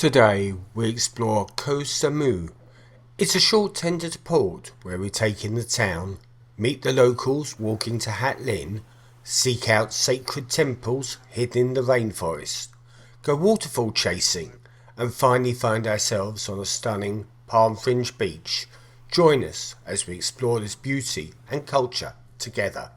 Today we explore Ko Samui. It's a short tender to port where we take in the town, meet the locals walking to Hat Lin, seek out sacred temples hidden in the rainforest, go waterfall chasing, and finally find ourselves on a stunning palm-fringed beach. Join us as we explore this beauty and culture together.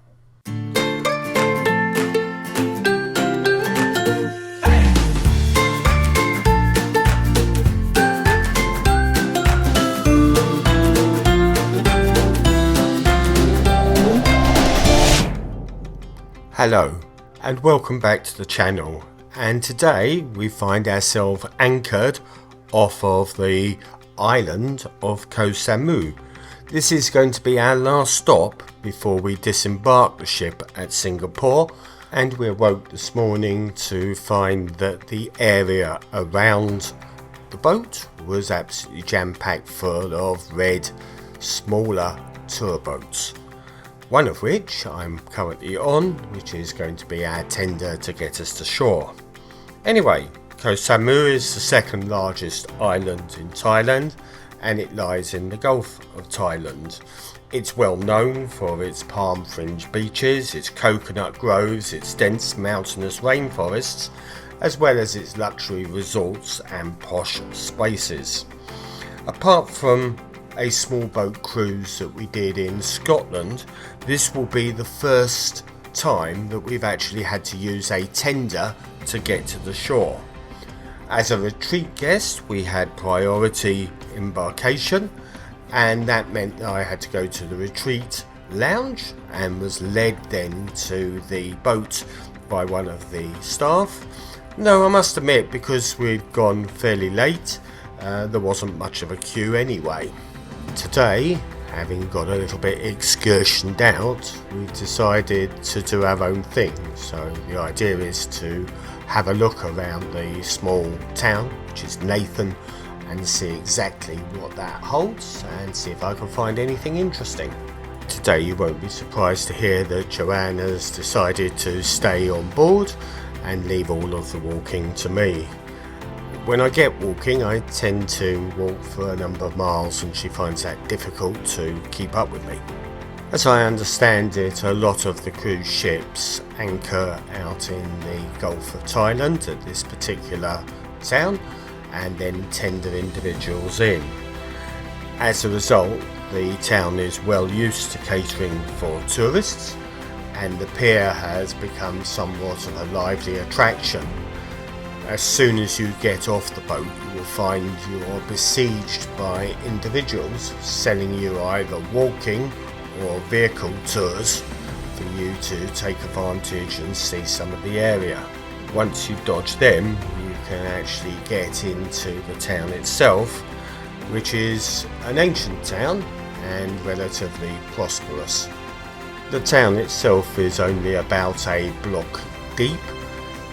Hello and welcome back to the channel, and today we find ourselves anchored off of the island of Ko Samui. This is going to be our last stop before we disembark the ship at Singapore, and we awoke this morning to find that the area around the boat was absolutely jam-packed full of red, smaller tour boats. One of which I'm currently on, which is going to be our tender to get us to shore. Anyway, Ko Samui is the second largest island in Thailand, and it lies in the Gulf of Thailand. It's well known for its palm-fringed beaches, its coconut groves, its dense mountainous rainforests, as well as its luxury resorts and posh spaces. Apart from a small boat cruise that we did in Scotland, this will be the first time that we've actually had to use a tender to get to the shore. As a retreat guest, we had priority embarkation, and that meant that I had to go to the retreat lounge and was led then to the boat by one of the staff. No, I must admit, because we'd gone fairly late, there wasn't much of a queue anyway. Today, having got a little bit excursioned out, we've decided to do our own thing. So the idea is to have a look around the small town, which is Nathon, and see exactly what that holds and see if I can find anything interesting. Today you won't be surprised to hear that Joanne has decided to stay on board and leave all of the walking to me. When I get walking, I tend to walk for a number of miles, and she finds that difficult to keep up with me. As I understand it, a lot of the cruise ships anchor out in the Gulf of Thailand at this particular town and then tender individuals in. As a result, the town is well used to catering for tourists, and the pier has become somewhat of a lively attraction. As soon as you get off the boat, you will find you're besieged by individuals selling you either walking or vehicle tours for you to take advantage and see some of the area. Once you dodge them, you can actually get into the town itself, which is an ancient town and relatively prosperous. The town itself is only about a block deep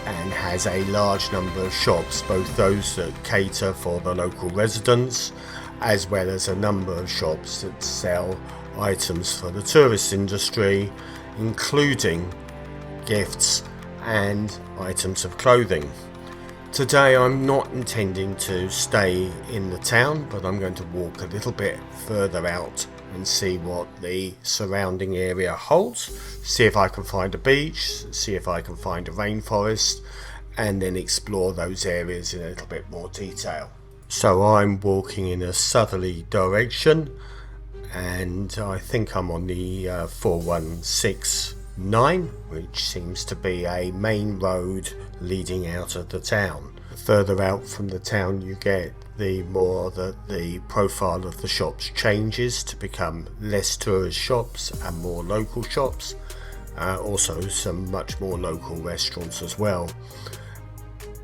and has a large number of shops, both those that cater for the local residents as well as a number of shops that sell items for the tourist industry, including gifts and items of clothing. Today I'm not intending to stay in the town, but I'm going to walk a little bit further out and see what the surrounding area holds, see if I can find a beach, see if I can find a rainforest, and then explore those areas in a little bit more detail. So I'm walking in a southerly direction, and I think I'm on the 4169, which seems to be a main road leading out of the town. Further out from the town you get, the more that the profile of the shops changes to become less tourist shops and more local shops. Also some much more local restaurants as well.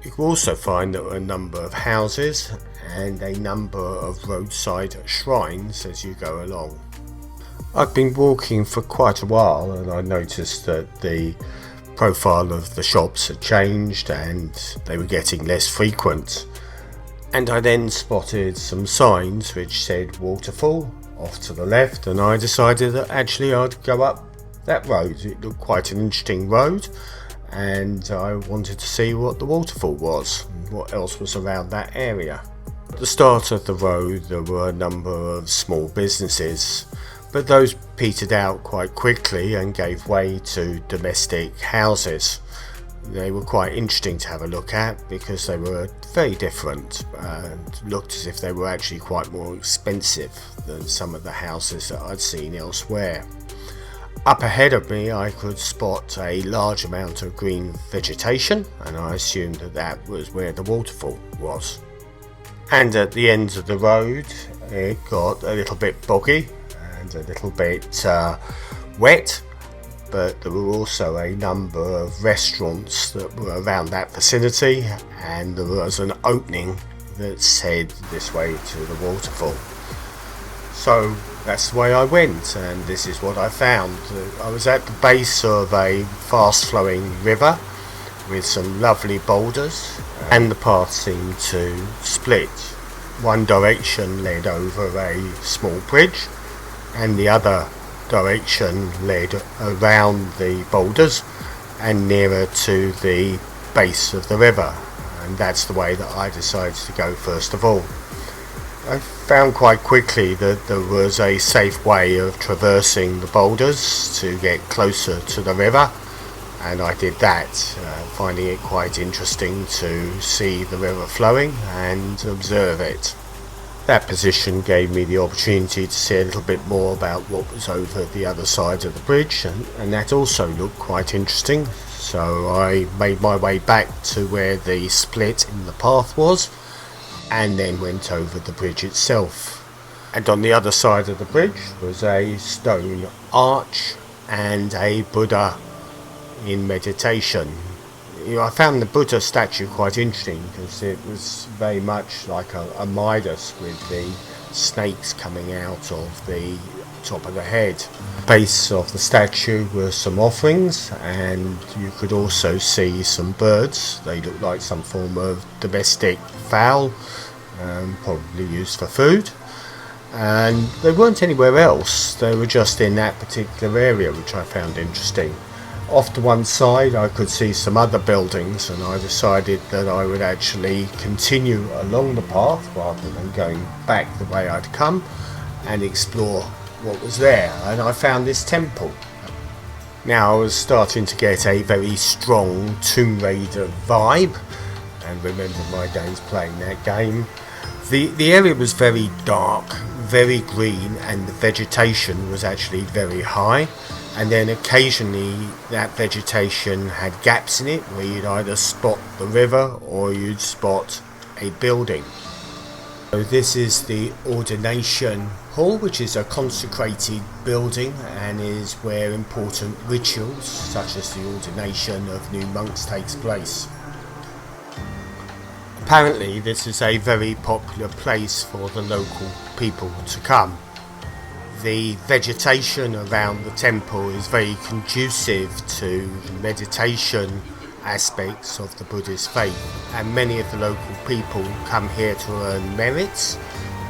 You can also find that there are a number of houses and a number of roadside shrines as you go along. I've been walking for quite a while, and I noticed that the profile of the shops had changed and they were getting less frequent. And I then spotted some signs which said Waterfall off to the left, and I decided that actually I'd go up that road. It looked quite an interesting road, and I wanted to see what the waterfall was and what else was around that area. At the start of the road there were a number of small businesses, but those petered out quite quickly and gave way to domestic houses. They were quite interesting to have a look at because they were very different and looked as if they were actually quite more expensive than some of the houses that I'd seen elsewhere. Up ahead of me I could spot a large amount of green vegetation, and I assumed that that was where the waterfall was. And at the end of the road it got a little bit boggy and a little bit wet, but there were also a number of restaurants that were around that vicinity, and there was an opening that said this way to the waterfall. So that's the way I went, and this is what I found. I was at the base of a fast flowing river with some lovely boulders, and the path seemed to split. One direction led over a small bridge, and the other direction led around the boulders and nearer to the base of the river, and that's the way that I decided to go first of all. I found quite quickly that there was a safe way of traversing the boulders to get closer to the river, and I did that, finding it quite interesting to see the river flowing and observe it. That position gave me the opportunity to see a little bit more about what was over the other side of the bridge, and that also looked quite interesting. So I made my way back to where the split in the path was, and then went over the bridge itself. And on the other side of the bridge was a stone arch and a Buddha in meditation. I found the Buddha statue quite interesting because it was very much like a Midas with the snakes coming out of the top of the head. Base of the statue were some offerings, and you could also see some birds. They looked like some form of domestic fowl, probably used for food. And they weren't anywhere else, they were just in that particular area, which I found interesting. Off to one side I could see some other buildings, and I decided that I would actually continue along the path rather than going back the way I'd come and explore what was there. And I found this temple. Now I was starting to get a very strong Tomb Raider vibe, and remember my days playing that game. The area was very dark, very green, and the vegetation was actually very high. And then occasionally that vegetation had gaps in it where you'd either spot the river or you'd spot a building. So this is the ordination hall, which is a consecrated building and is where important rituals such as the ordination of new monks takes place. Apparently this is a very popular place for the local people to come. The vegetation around the temple is very conducive to the meditation aspects of the Buddhist faith, and many of the local people come here to earn merits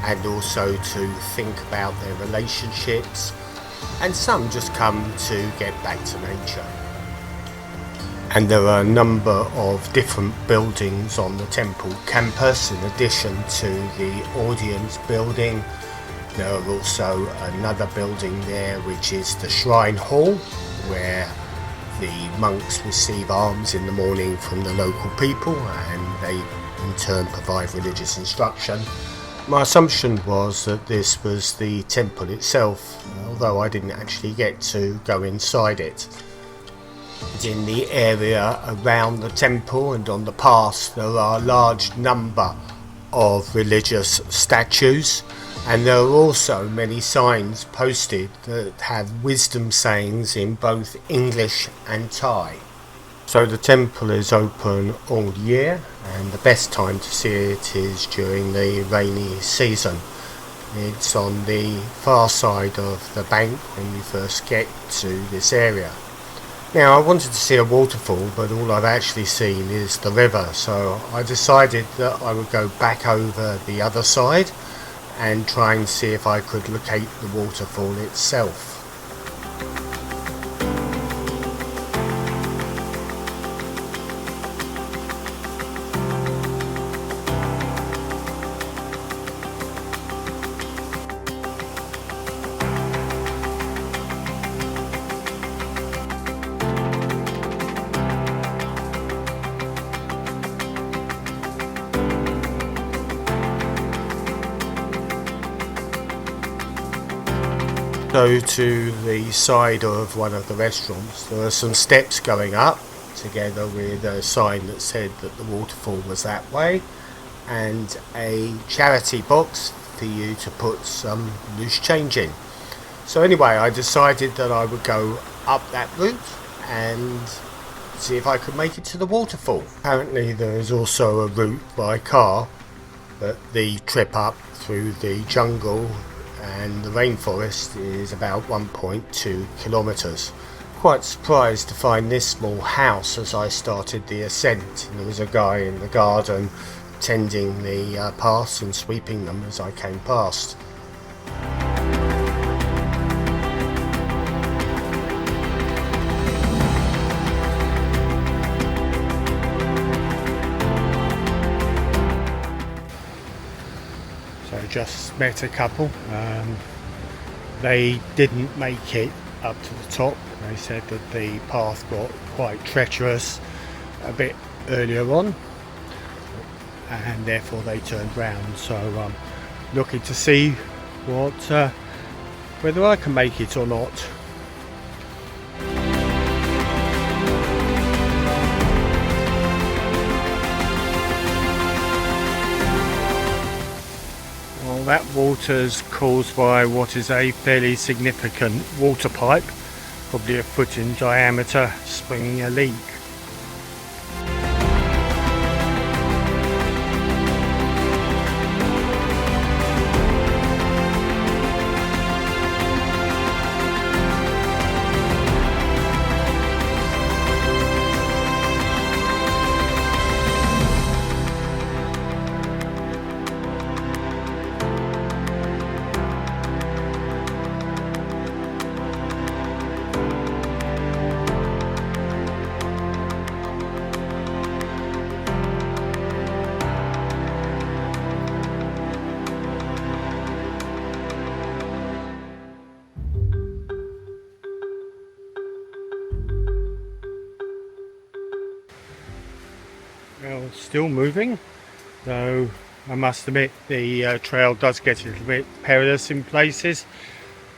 and also to think about their relationships, and some just come to get back to nature. And there are a number of different buildings on the temple campus in addition to the audience building. There are also another building there which is the shrine hall, where the monks receive alms in the morning from the local people and they in turn provide religious instruction. My assumption was that this was the temple itself, although I didn't actually get to go inside it. In the area around the temple and on the path there are a large number of religious statues, and there are also many signs posted that have wisdom sayings in both English and Thai. So the temple is open all year, and the best time to see it is during the rainy season. It's on the far side of the bank when you first get to this area. Now I wanted to see a waterfall, but all I've actually seen is the river, so I decided that I would go back over the other side and try and see if I could locate the waterfall itself. So to the side of one of the restaurants there are some steps going up, together with a sign that said that the waterfall was that way, and a charity box for you to put some loose change in. So anyway, I decided that I would go up that route and see if I could make it to the waterfall. Apparently there is also a route by car, but the trip up through the jungle and the rainforest is about 1.2 kilometres. Quite surprised to find this small house as I started the ascent. There was a guy in the garden tending the paths and sweeping them as I came past. So just met a couple. They didn't make it up to the top. They said that the path got quite treacherous a bit earlier on, and therefore they turned round. So looking to see whether I can make it or not. Well, that water's caused by what is a fairly significant water pipe, probably a foot in diameter, springing a leak. Well, still moving, though I must admit the trail does get a little bit perilous in places,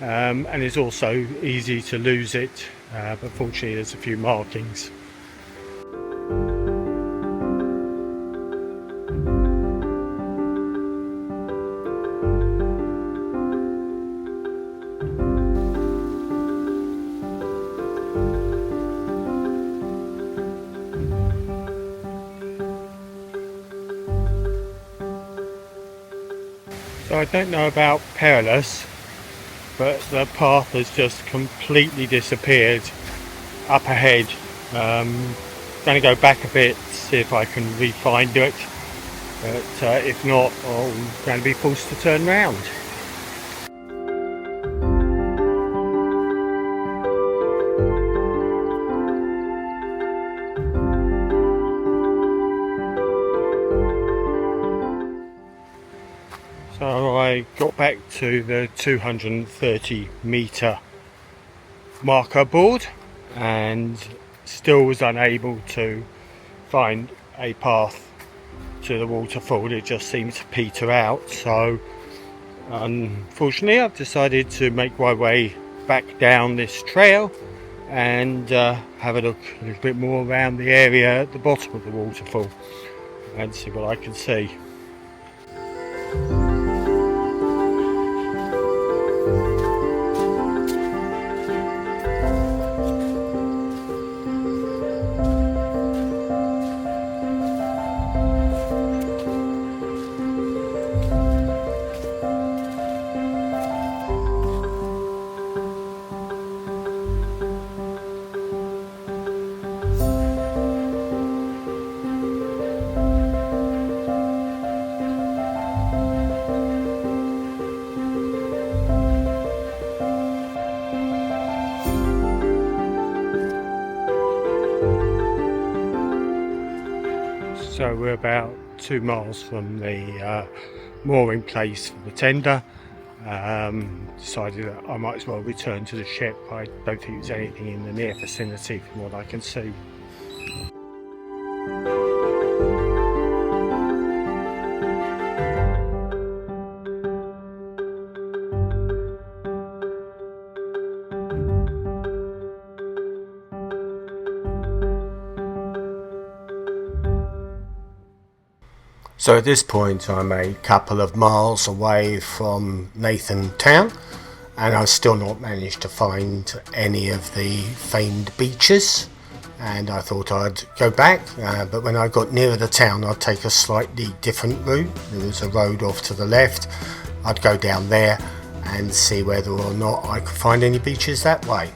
and it's also easy to lose it, but fortunately there's a few markings. So I don't know about perilous, but the path has just completely disappeared up ahead. Going to go back a bit, see if I can re-find it, but if not, I'm going to be forced to turn round. So I got back to the 230 metre marker board and still was unable to find a path to the waterfall. It just seemed to peter out, so unfortunately I've decided to make my way back down this trail and have a look a little bit more around the area at the bottom of the waterfall and see what I can see. So we're about 2 miles from the mooring place for the tender. Decided that I might as well return to the ship. I don't think there's anything in the near vicinity from what I can see. So at this point I'm a couple of miles away from Nathon Town, and I've still not managed to find any of the famed beaches, and I thought I'd go back, but when I got nearer the town I'd take a slightly different route. There was a road off to the left. I'd go down there and see whether or not I could find any beaches that way.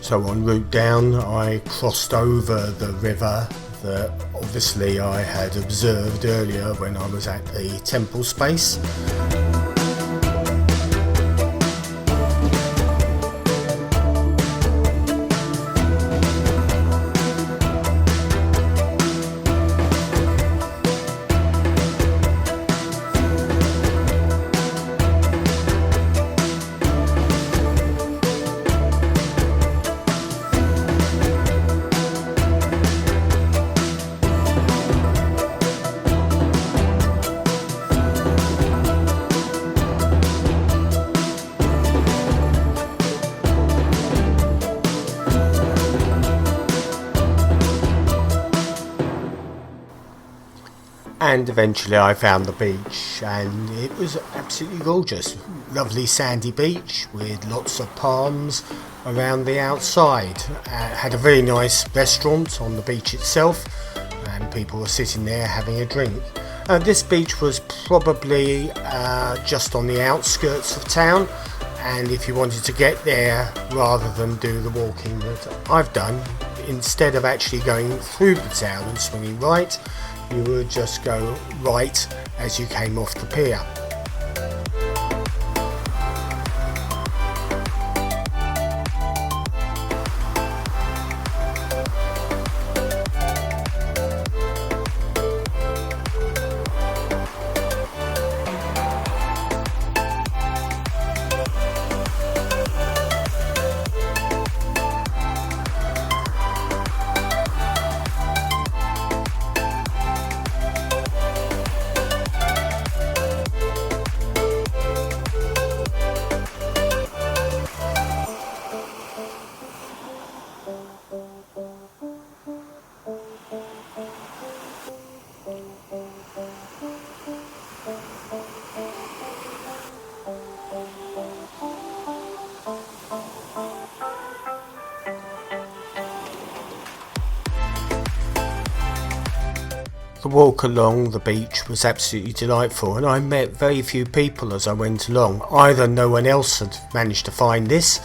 So en route down I crossed over the river that obviously I had observed earlier when I was at the temple space. And eventually I found the beach, and it was absolutely gorgeous. Lovely sandy beach with lots of palms around the outside. Had a very nice restaurant on the beach itself, and people were sitting there having a drink. This beach was probably just on the outskirts of town, and if you wanted to get there rather than do the walking that I've done, instead of actually going through the town and swinging right, you would just go right as you came off the pier. The walk along the beach was absolutely delightful, and I met very few people as I went along. Either no one else had managed to find this,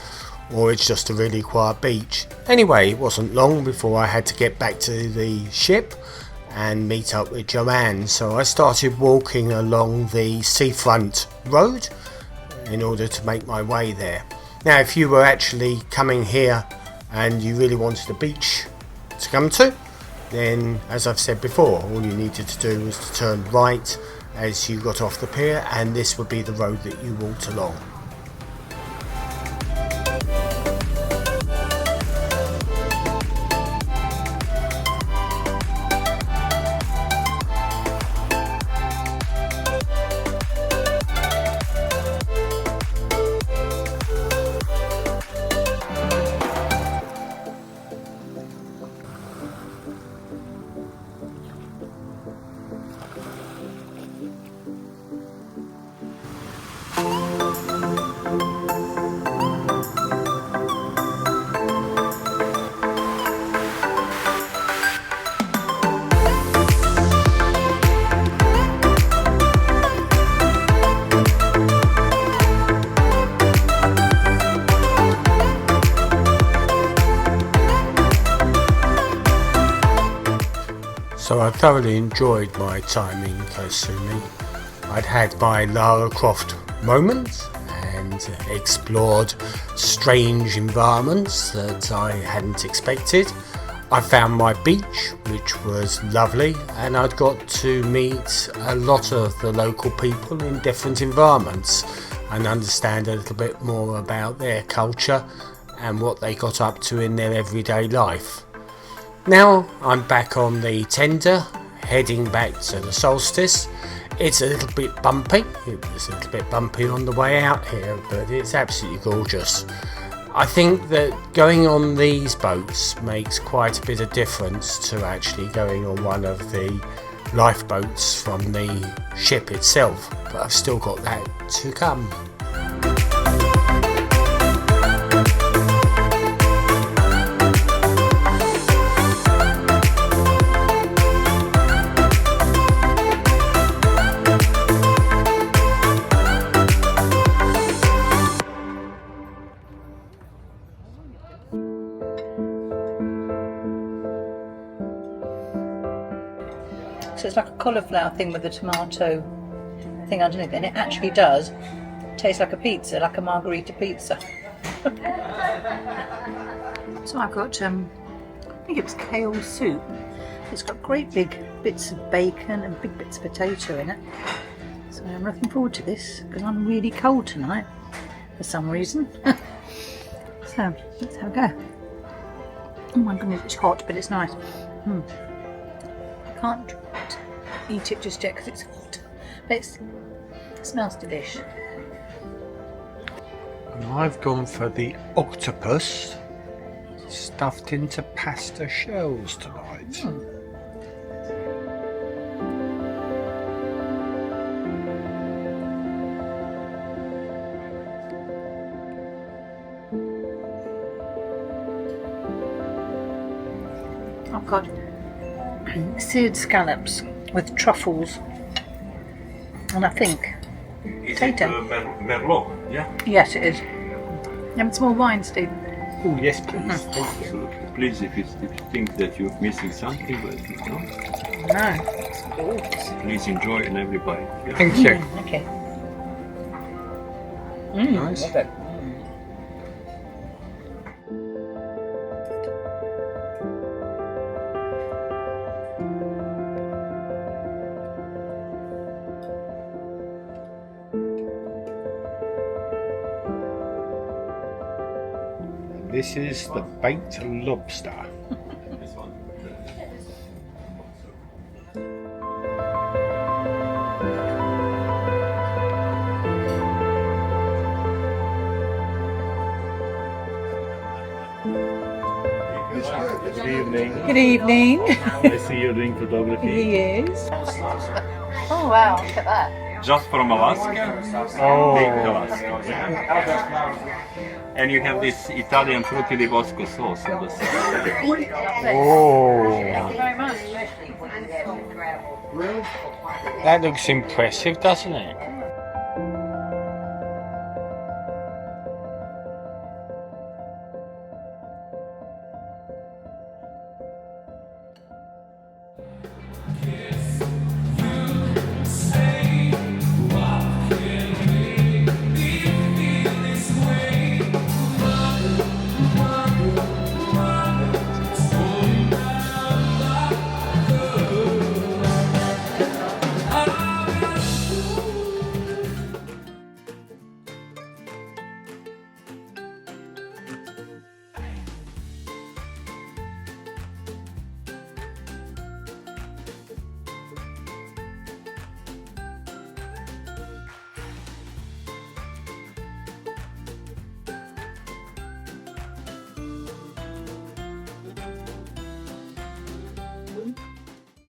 or it's just a really quiet beach. Anyway, it wasn't long before I had to get back to the ship and meet up with Joanne, so I started walking along the seafront road in order to make my way there. Now, if you were actually coming here and you really wanted a beach to come to, then, as I've said before, all you needed to do was to turn right as you got off the pier, and this would be the road that you walked along. So I thoroughly enjoyed my time in Ko Samui. I'd had my Lara Croft moments and explored strange environments that I hadn't expected. I found my beach, which was lovely, and I'd got to meet a lot of the local people in different environments and understand a little bit more about their culture and what they got up to in their everyday life. Now I'm back on the tender, heading back to the Solstice. It's a little bit bumpy. It was a little bit bumpy on the way out here, but it's absolutely gorgeous. I think that going on these boats makes quite a bit of difference to actually going on one of the lifeboats from the ship itself, but I've still got that to come. So it's like a cauliflower thing with a tomato thing underneath, and it actually does taste like a pizza, like a margherita pizza. So I've got, I think it was kale soup. It's got great big bits of bacon and big bits of potato in it. So I'm looking forward to this because I'm really cold tonight for some reason. So let's have a go. Oh my goodness, it's hot, but it's nice. I can't eat it just yet because it's hot, but it smells delish. And I've gone for the octopus stuffed into pasta shells tonight. I've got seared scallops with truffles, and I think potato. Merlot, yeah? Yes, it is. And some more wine, Steve. Oh yes, please. Absolutely. Please, if you think that you're missing something, but if you don't, No, it's gorgeous. please enjoy and everybody. Yeah. Thank you. Okay. Nice. Love it. This is the baked lobster. This one. Good evening. Good evening. I see you're doing photography. He is. Oh wow, look at that. Just from Alaska. Oh. Big Alaska. And you have this Italian frutti di bosco sauce on the side. Oh. Thank you very much. That looks impressive, doesn't it?